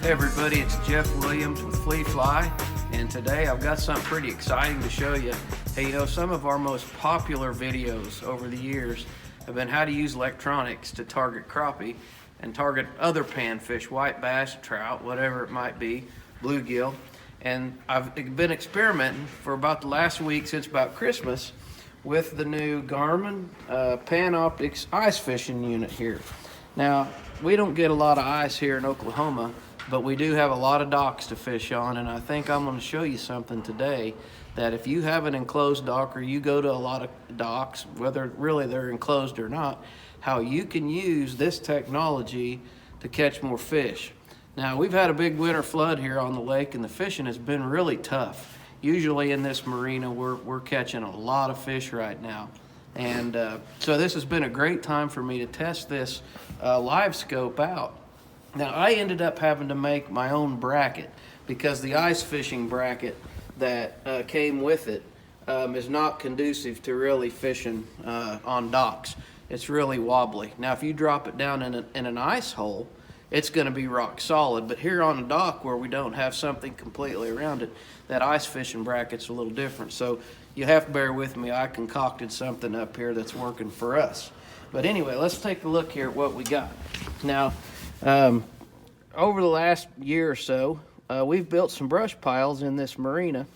Hey everybody, it's Jeff Williams with Flea Fly, and today I've got something pretty exciting to show you. Hey, you know, some of our most popular videos over the years have been how to use electronics to target crappie and target other panfish, white bass, trout, whatever it might be, bluegill. And I've been experimenting for about the last week since about Christmas with the new Garmin Panoptix ice fishing unit here. Now, we don't get a lot of ice here in Oklahoma, but we do have a lot of docks to fish on, and I think I'm going to show you something today that if you have an enclosed dock or you go to a lot of docks, whether really they're enclosed or not, how you can use this technology to catch more fish. Now, we've had a big winter flood here on the lake, and the fishing has been really tough. Usually in this marina, we're catching a lot of fish right now. And so this has been a great time for me to test this live scope out. Now, I ended up having to make my own bracket because the ice fishing bracket that came with it is not conducive to really fishing on docks. It's really wobbly. Now, if you drop it down in an ice hole, it's going to be rock solid. But here on a dock where we don't have something completely around it, that ice fishing bracket's a little different. So you have to bear with me. I concocted something up here that's working for us. But anyway, let's take a look here at what we got. Now, over the last year or so, we've built some brush piles in this marina,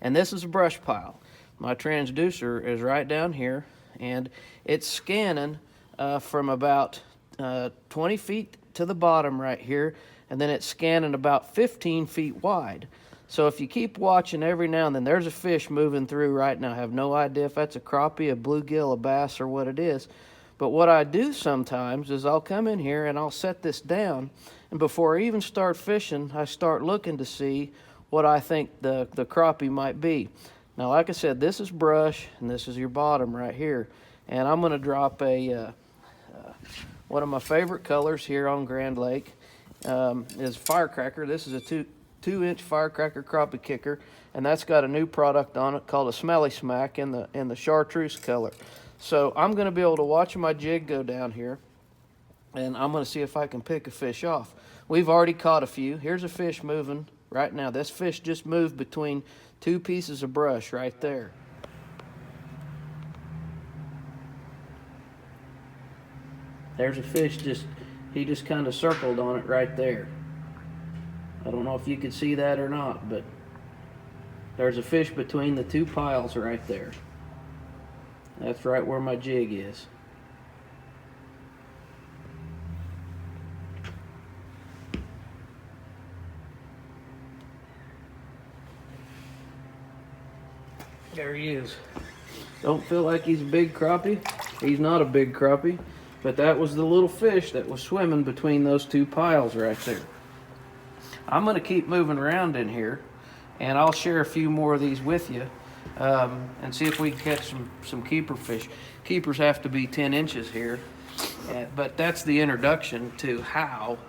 and this is a brush pile. My transducer is right down here, and it's scanning from about 20 feet to the bottom right here, and then it's scanning about 15 feet wide. So if you keep watching every now and then, there's a fish moving through right now. I have no idea if that's a crappie, a bluegill, a bass, or what it is. But what I do sometimes is I'll come in here and I'll set this down, and before I even start fishing, I start looking to see what I think the crappie might be. Now, like I said, this is brush, and this is your bottom right here. And I'm going to drop a one of my favorite colors here on Grand Lake is firecracker. This is a two-inch firecracker crappie kicker, and that's got a new product on it called a Smelly Smack in the chartreuse color. So I'm going to be able to watch my jig go down here, and I'm going to see if I can pick a fish off. We've already caught a few. Here's a fish moving right now. This fish just moved between two pieces of brush right there. There's a fish, he just kind of circled on it right there. I don't know if you could see that or not, but there's a fish between the two piles right there. That's right where my jig is. There he is. Don't feel like he's a big crappie. He's not a big crappie, but that was the little fish that was swimming between those two piles right there. I'm going to keep moving around in here, and I'll share a few more of these with you and see if we can catch some keeper fish. Keepers have to be 10 inches here, but that's the introduction to how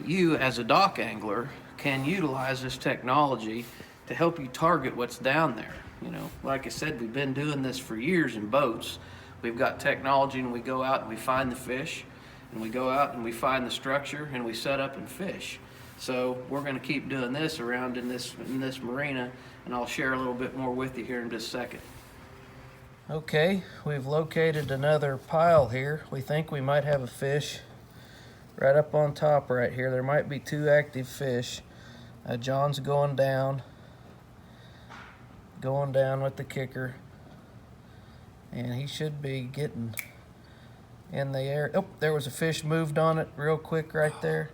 you as a dock angler can utilize this technology to help you target what's down there. You know, like I said, we've been doing this for years in boats. We've got technology, and we go out and we find the fish, and we go out and we find the structure, and we set up and fish. So we're going to keep doing this around in this marina, and I'll share a little bit more with you here in just a second. Okay, we've located another pile here. We think we might have a fish right up on top right here. There might be two active fish. John's going down with the kicker, and he should be getting in the air. Oh, there was a fish moved on it real quick right there.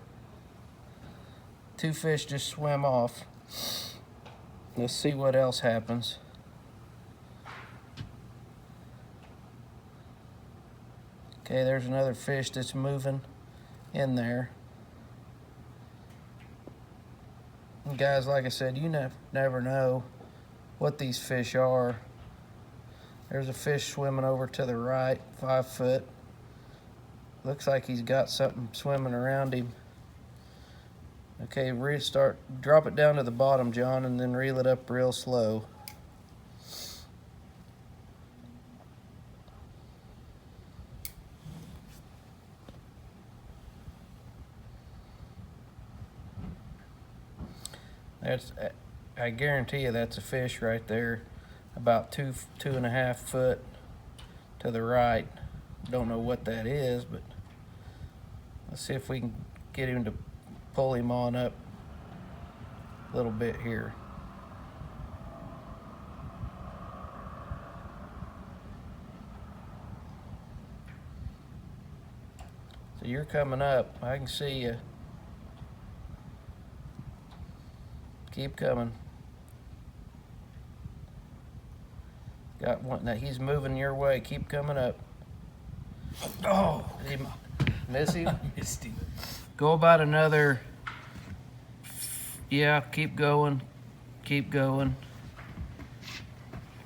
Two fish just swim off. Let's see what else happens. Okay, there's another fish that's moving in there. And guys, like I said, you never know what these fish are. There's a fish swimming over to the right, 5 foot. Looks like he's got something swimming around him. Okay, drop it down to the bottom, John, and then reel it up real slow. That's, I guarantee you that's a fish right there, about 2.5 foot to the right. Don't know what that is, but let's see if we can get him to pull him on up a little bit here. So you're coming up. I can see you. Keep coming. Got one. Now he's moving your way. Keep coming up. Oh, did he miss him? Missed him. Go about another. Yeah, keep going. Keep going.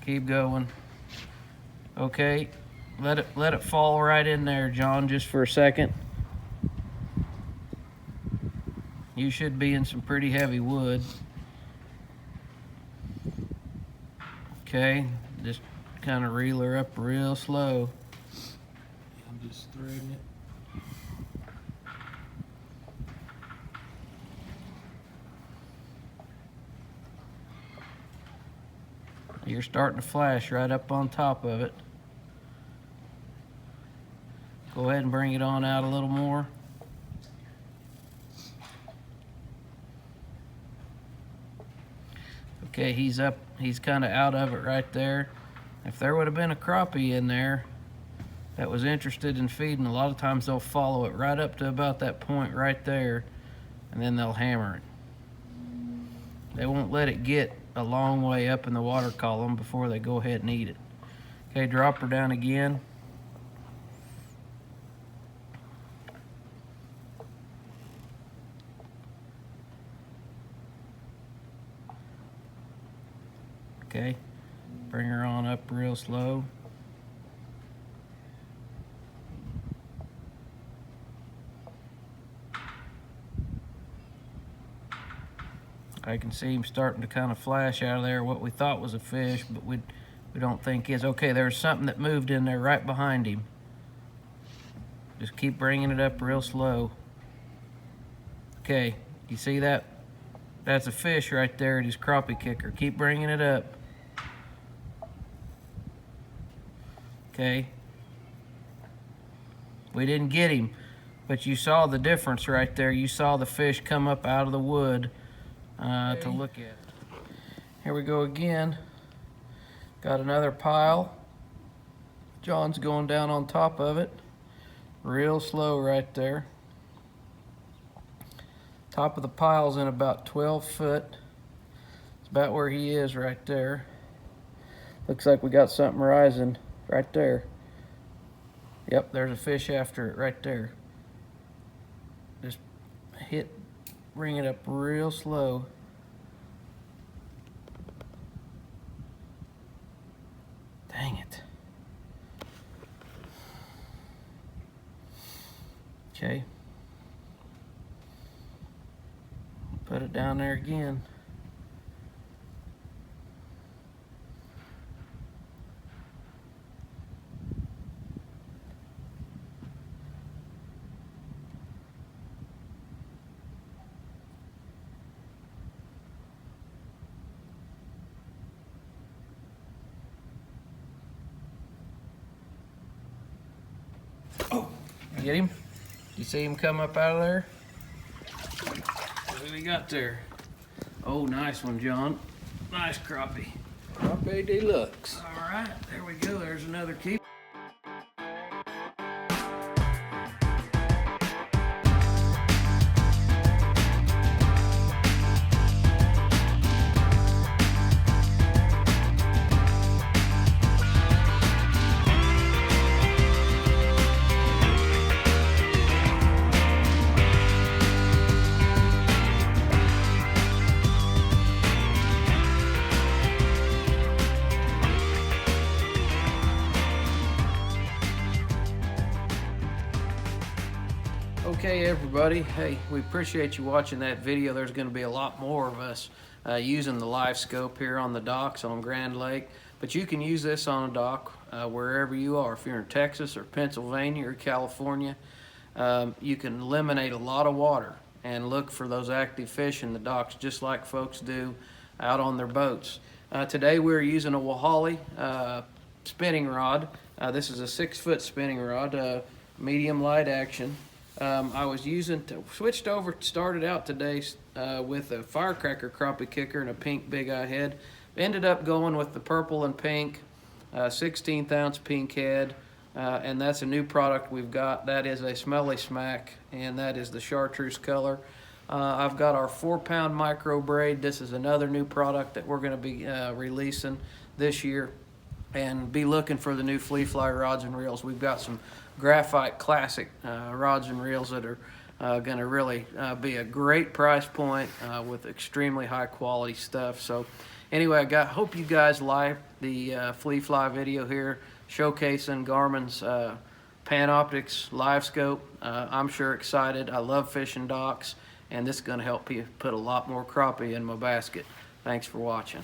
Keep going. Okay, let it fall right in there, John, just for a second. You should be in some pretty heavy wood. Okay, just kind of reel her up real slow. I'm just threading it. You're starting to flash right up on top of it. Go ahead and bring it on out a little more. Okay, he's up, he's kind of out of it right there. If there would have been a crappie in there that was interested in feeding, a lot of times they'll follow it right up to about that point right there, and then they'll hammer it. They won't let it get a long way up in the water column before they go ahead and eat it. Okay, drop her down again. Okay, bring her on up real slow. I can see him starting to kind of flash out of there, what we thought was a fish, but we don't think is. Okay, there's something that moved in there right behind him. Just keep bringing it up real slow. Okay, you see that? That's a fish right there at his crappie kicker. Keep bringing it up. Okay. We didn't get him, but you saw the difference right there. You saw the fish come up out of the wood to look at. Here we go again. Got another pile. John's going down on top of it. Real slow right there. Top of the pile's in about 12 foot. It's about where he is right there. Looks like we got something rising right there. Yep, there's a fish after it right there. Just bring it up real slow. Dang it. Okay. Put it down there again. Oh, Get him? You see him come up out of there? What do we got there? Oh, nice one, John. Nice crappie. Crappie deluxe. All right, there we go. There's another keep. Okay, everybody. Hey, we appreciate you watching that video. There's going to be a lot more of us using the live scope here on the docks on Grand Lake. But you can use this on a dock wherever you are. If you're in Texas or Pennsylvania or California, you can eliminate a lot of water. and look for those active fish in the docks, just like folks do out on their boats. Today we're using a Wahali spinning rod. This is a 6-foot spinning rod, medium light action. I was started out today with a firecracker crappie kicker and a pink big eye head. Ended up going with the purple and pink 16th ounce pink head, and that's a new product we've got. That is a smelly smack, and that is the chartreuse color. I've got our 4-pound micro braid. This is another new product that we're going to be releasing this year, and be looking for the new flea fly rods and reels. We've got some graphite classic rods and reels that are going to really be a great price point with extremely high quality stuff. So anyway, hope you guys like the flea fly video here showcasing Garmin's Panoptix Live Scope. I'm sure excited. I love fishing docks, and this is going to help you put a lot more crappie in my basket. Thanks for watching.